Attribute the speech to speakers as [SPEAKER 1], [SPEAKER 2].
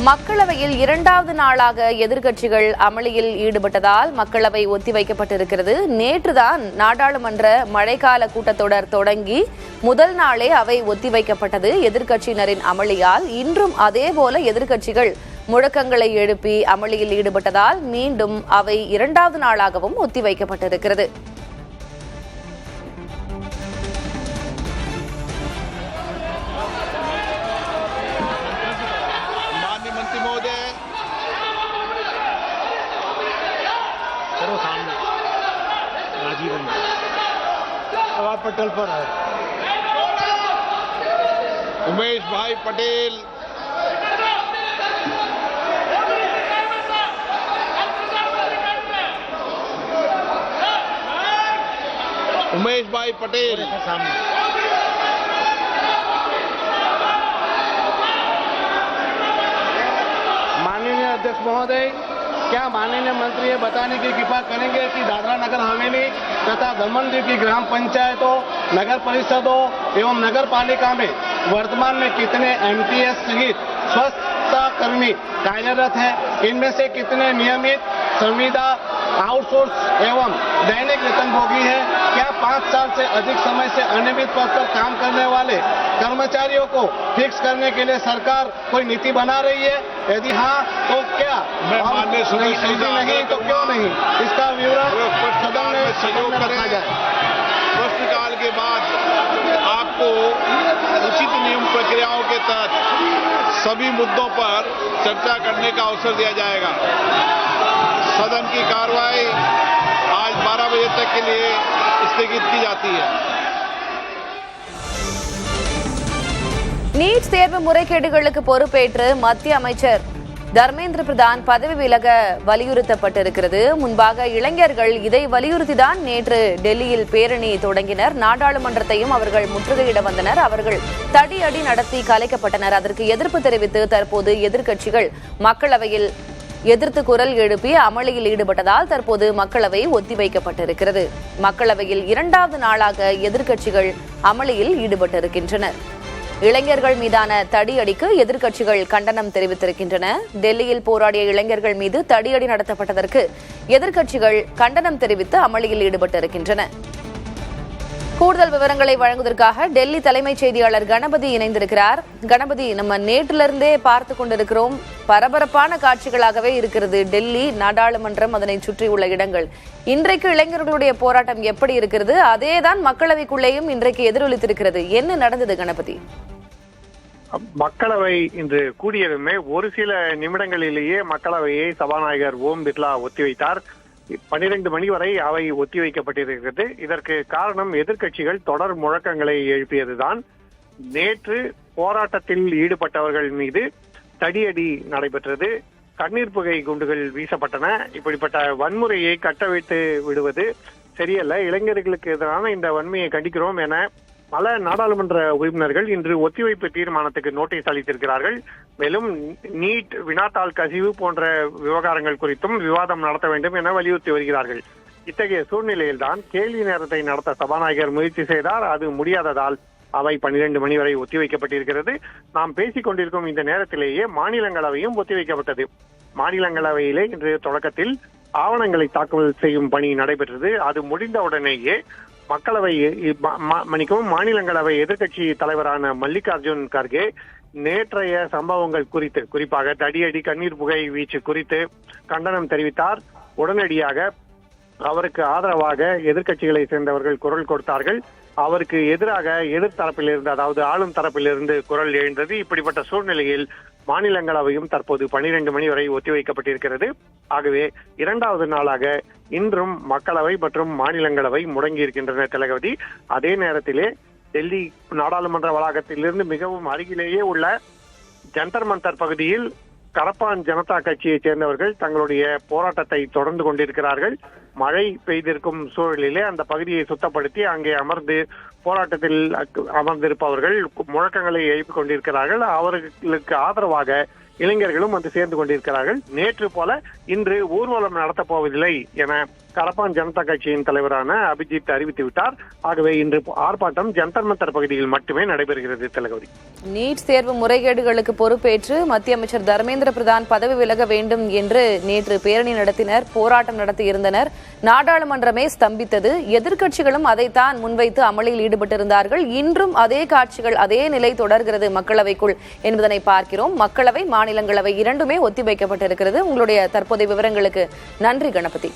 [SPEAKER 1] மக்களவையில் இரண்டாவது நாளாக எதிர்க்கட்சிகள் அமளியில் ஈடுபட்டதால் மக்களவை ஒத்திவைக்கப்பட்டிருக்கிறது. நேற்றுதான் நாடாளுமன்ற மழைக்கால கூட்டத்தொடர் தொடங்கி முதல் நாளே அவை ஒத்திவைக்கப்பட்டது. எதிர்க்கட்சியினரின் அமளியால் இன்றும் அதேபோல எதிர்க்கட்சிகள் முழக்கங்களை எழுப்பி அமளியில் ஈடுபட்டதால் மீண்டும் அவை இரண்டாவது நாளாகவும் ஒத்திவைக்கப்பட்டிருக்கிறது.
[SPEAKER 2] पटेल पर है
[SPEAKER 3] उमेश भाई पटेल, उमेश भाई पटेल
[SPEAKER 2] माननीय अध्यक्ष महोदय, क्या माननीय मंत्री ये बताने की कृपा करेंगे कि दादरा नगर हवेली तथा दमन-दीव की ग्राम पंचायतों, नगर परिषदों एवं नगर पालिका में वर्तमान में कितने एमटीएस सहित स्वच्छता कर्मी कार्यरत हैं? इनमें से कितने नियमित, संविदा, आउटसोर्स एवं दैनिक वेतनभोगी है? क्या 5 साल से अधिक समय से अनियमित पद पर काम करने वाले कर्मचारियों को फिक्स करने के लिए सरकार कोई नीति बना रही है? यदि हाँ तो क्या? नहीं तो क्यों नहीं? इसका विवरण सदन में रखा जाए।
[SPEAKER 3] प्रश्नकाल के बाद आपको उचित नियम प्रक्रियाओं के तहत सभी मुद्दों पर चर्चा करने का अवसर दिया जाएगा। सदन की कार्रवाई आज 12 बजे तक के लिए स्थगित की जाती है।
[SPEAKER 1] நீட் தேர்வு முறைகேடுகளுக்கு பொறுப்பேற்று மத்திய அமைச்சர் தர்மேந்திர பிரதான் பதவி விலக வலியுறுத்தப்பட்டிருக்கிறது. முன்பாக இளைஞர்கள் இதை வலியுறுத்திதான் நேற்று டெல்லியில் பேரணி தொடங்கினர். நாடாளுமன்றத்தையும் அவர்கள் முற்றுகையிட வந்தனர். அவர்கள் தடியடி நடத்தி கலைக்கப்பட்டனர். அதற்கு எதிர்ப்பு தெரிவித்து தற்போது எதிர்க்கட்சிகள் மக்களவையில் எதிர்த்து குரல் எழுப்பி அமளியில் ஈடுபட்டதால் தற்போது மக்களவை ஒத்திவைக்கப்பட்டிருக்கிறது. மக்களவையில் இரண்டாவது நாளாக எதிர்க்கட்சிகள் அமளியில் ஈடுபட்டிருக்கின்றனர். இளைஞர்கள் மீதான தடியடிக்கு எதிர்க்கட்சிகள் கண்டனம் தெரிவித்திருக்கின்றன. டெல்லியில் போராடிய இளைஞர்கள் மீது தடியடி நடத்தப்பட்டதற்கு எதிர்க்கட்சிகள் கண்டனம் தெரிவித்து அமளியில் ஈடுபட்டிருக்கின்றன. கூடுதல் விவரங்களை வழங்குவதற்காக டெல்லி தலைமைச் செய்தியாளர் கணபதி இணைந்திருக்கிறார். கணபதி, நம்ம நேற்றிலிருந்தே பார்த்து கொண்டிருக்கிறோம், பரபரப்பான காட்சிகளாகவே இருக்கிறது டெல்லி நாடாளுமன்றம், அதனை சுற்றியுள்ள இடங்கள். இன்றைக்கு இளைஞர்களுடைய போராட்டம் எப்படி இருக்கிறது? அதேதான் மக்களவைக்குள்ளேயும் இன்றைக்கு எதிரொலித்திருக்கிறது. என்ன நடந்தது கணபதி?
[SPEAKER 4] மக்களவை இன்று கூடியதுமே ஒரு சில நிமிடங்களிலேயே மக்களவையை சபாநாயகர் ஓம் பிர்லா ஒத்திவைத்தார். 12 மணி வரை அவை ஒத்திவைக்கப்பட்டிருக்கிறது. இதற்கு காரணம் எதிர்க்கட்சிகள் தொடர் முழக்கங்களை எழுப்பியதுதான். நேற்று போராட்டத்தில் ஈடுபட்டவர்கள் மீது தடியடி நடைபெற்றது. கண்ணீர் புகை குண்டுகள் வீசப்பட்டன. இப்படிப்பட்ட வன்முறையை கட்டவிழ்த்து விடுவது சரியல்ல. இளைஞர்களுக்கு எதிரான இந்த வன்மையை கண்டிக்கிறோம் என பல நாடாளுமன்ற உறுப்பினர்கள் இன்று ஒத்திவைப்பு தீர்மானத்துக்கு நோட்டீஸ் அளித்திருக்கிறார்கள். மேலும் நீட், வினாத்தாள் கசிவு போன்ற விவகாரங்கள் குறித்தும் விவாதம் நடத்த வேண்டும் என வலியுறுத்தி வருகிறார்கள். இத்தகைய சூழ்நிலையில்தான் கேள்வி நேரத்தை நடத்த சபாநாயகர் முயற்சி செய்தார். அது முடியாததால் அவை 12 மணி வரை ஒத்திவைக்கப்பட்டிருக்கிறது. நாம் பேசிக் கொண்டிருக்கும் இந்த நேரத்திலேயே மாநிலங்களவையும் ஒத்திவைக்கப்பட்டது. மாநிலங்களவையிலே இன்று தொடக்கத்தில் ஆவணங்களை தாக்கல் செய்யும் பணி நடைபெற்றது. அது முடிந்தவுடனேயே மாநிலங்களவை எதிர்க்கட்சி தலைவரான மல்லிகார்ஜுன் கர்கே நேற்றைய சம்பவங்கள் குறித்து, குறிப்பாக தடியடி, கண்ணீர் புகை வீச்சு குறித்து கண்டனம் தெரிவித்தார். உடனடியாக அவருக்கு ஆதரவாக எதிர்க்கட்சிகளை சேர்ந்தவர்கள் குரல் கொடுத்தார்கள். அவருக்கு எதிராக எதிர்த்தரப்பிலிருந்து, அதாவது ஆளும் தரப்பிலிருந்து குரல் எழுந்தது. இப்படிப்பட்ட சூழ்நிலையில் மாநிலங்களவையும் தற்போது 12 மணி வரை ஒத்திவைக்கப்பட்டிருக்கிறது. ஆகவே இரண்டாவது நாளாக இன்றும் மக்களவை மற்றும் மாநிலங்களவை முடங்கி இருக்கின்றன திலகவதி. அதே நேரத்திலே டெல்லி நாடாளுமன்ற வளாகத்திலிருந்து மிகவும் அருகிலேயே உள்ள ஜந்தர் மந்தர் பகுதியில் கரப்பான் ஜனதா கட்சியைச் சேர்ந்தவர்கள் தங்களுடைய போராட்டத்தை தொடர்ந்து கொண்டிருக்கிறார்கள். மழை பெய்திருக்கும் சூழலிலே அந்த பகுதியை சுத்தப்படுத்தி அங்கே அமர்ந்து போராட்டத்தில் அமர்ந்திருப்பவர்கள் முழக்கங்களை எழுப்பிக் கொண்டிருக்கிறார்கள். அவர்களுக்கு ஆதரவாக இளைஞர்களும் வந்து சேர்ந்து கொண்டிருக்கிறார்கள். நேற்று போல இன்று ஊர்வலம் நடத்தப் போவதில்லை என கரப்பான் ஜனதா கட்சியின் தலைவரான அபிஜித் அறிவித்து விட்டார். ஆகவே இன்று ஆர்ப்பாட்டம் ஜந்தர் மந்தர் பகுதியில் மட்டுமே நடைபெறுகிறது. திலகவதி,
[SPEAKER 1] நீட் தேர்வு முறைகேடுகளுக்கு பொறுப்பேற்று மத்திய அமைச்சர் தர்மேந்திர பிரதான் பதவி விலக வேண்டும் என்று நேற்று பேரணி நடத்தினர், போராட்டம் நடத்தியிருந்தனர். நாடாளுமன்றமே ஸ்தம்பித்தது. எதிர்க்கட்சிகளும் அதைத்தான் முன்வைத்து அமளியில் ஈடுபட்டிருந்தார்கள். இன்றும் அதே காட்சிகள், அதே நிலை தொடர்கிறது மக்களவைக்குள் என்பதனை பார்க்கிறோம். மக்களவை, மாநிலங்களவை இரண்டுமே ஒத்திவைக்கப்பட்டிருக்கிறது. உங்களுடைய தற்போதைய விவரங்களுக்கு நன்றி கணபதி.